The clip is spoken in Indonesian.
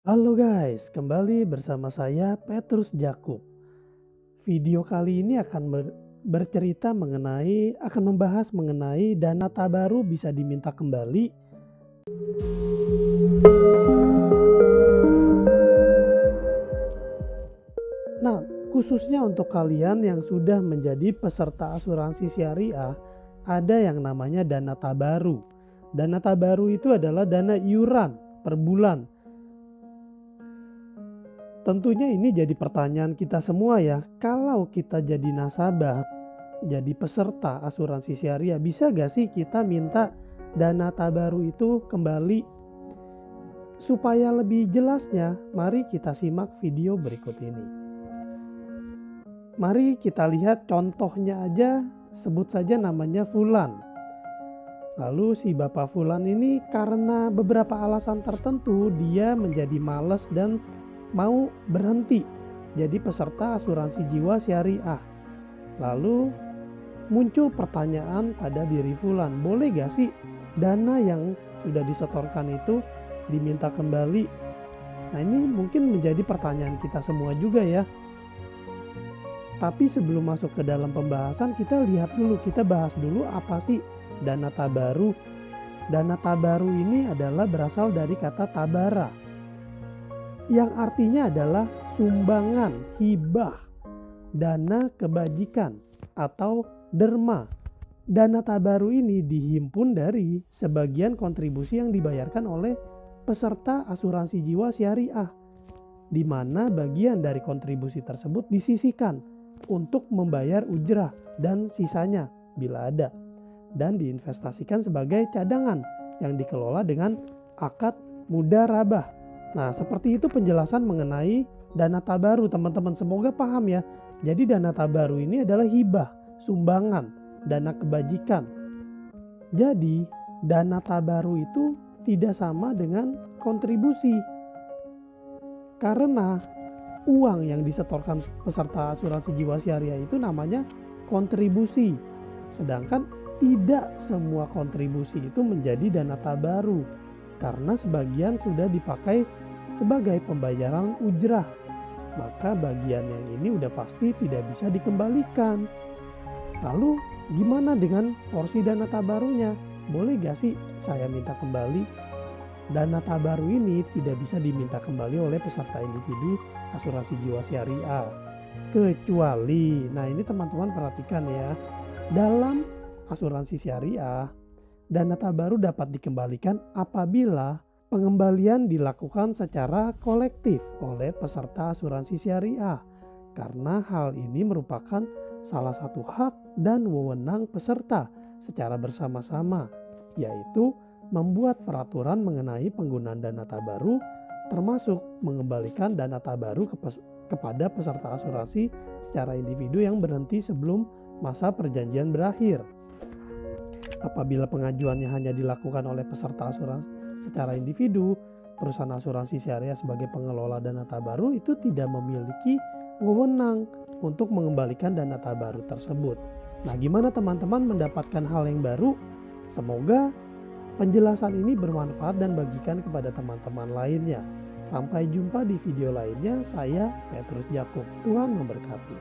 Halo guys, kembali bersama saya Petrus Jakub. Video kali ini akan bercerita akan membahas mengenai dana tabaru bisa diminta kembali. Nah, khususnya untuk kalian yang sudah menjadi peserta asuransi syariah, ada yang namanya dana tabaru. Dana tabaru itu adalah dana iuran per bulan. Tentunya ini jadi pertanyaan kita semua ya, kalau kita jadi nasabah, jadi peserta asuransi syariah, bisa gak sih kita minta dana tabaru itu kembali? Supaya lebih jelasnya, mari kita simak video berikut ini. Mari kita lihat contohnya aja, sebut saja namanya Fulan. Lalu si Bapak Fulan ini karena beberapa alasan tertentu dia menjadi malas dan mau berhenti jadi peserta asuransi jiwa syariah. Lalu muncul pertanyaan pada diri Fulan, boleh gak sih dana yang sudah disetorkan itu diminta kembali? Nah, ini mungkin menjadi pertanyaan kita semua juga ya. Tapi sebelum masuk ke dalam pembahasan, kita bahas dulu apa sih dana tabaru. Dana tabaru ini adalah berasal dari kata tabara, yang artinya adalah sumbangan, hibah, dana kebajikan atau derma. Dana tabaru ini dihimpun dari sebagian kontribusi yang dibayarkan oleh peserta asuransi jiwa syariah, di mana bagian dari kontribusi tersebut disisihkan untuk membayar ujrah dan sisanya bila ada, dan diinvestasikan sebagai cadangan yang dikelola dengan akad mudharabah. Nah, seperti itu penjelasan mengenai dana tabaru, teman-teman. Semoga paham ya. Jadi dana tabaru ini adalah hibah, sumbangan, dana kebajikan. Jadi dana tabaru itu tidak sama dengan kontribusi. Karena uang yang disetorkan peserta asuransi jiwa syariah itu namanya kontribusi. Sedangkan tidak semua kontribusi itu menjadi dana tabaru, karena sebagian sudah dipakai sebagai pembayaran ujrah. Maka bagian yang ini udah pasti tidak bisa dikembalikan. Lalu gimana dengan porsi dana tabarunya? Boleh gak sih saya minta kembali? Dana tabaru ini tidak bisa diminta kembali oleh peserta individu asuransi jiwa syariah. Kecuali, nah ini teman-teman perhatikan ya, dalam asuransi syariah, dana tabaru dapat dikembalikan apabila pengembalian dilakukan secara kolektif oleh peserta asuransi syariah, karena hal ini merupakan salah satu hak dan wewenang peserta secara bersama-sama, yaitu membuat peraturan mengenai penggunaan dana tabaru, termasuk mengembalikan dana tabaru kepada peserta asuransi secara individu yang berhenti sebelum masa perjanjian berakhir. Apabila pengajuannya hanya dilakukan oleh peserta asuransi secara individu, perusahaan asuransi syariah sebagai pengelola dana tabaru itu tidak memiliki wewenang untuk mengembalikan dana tabaru tersebut. Nah, gimana teman-teman mendapatkan hal yang baru? Semoga penjelasan ini bermanfaat dan bagikan kepada teman-teman lainnya. Sampai jumpa di video lainnya. Saya Petrus Jakub. Tuhan memberkati.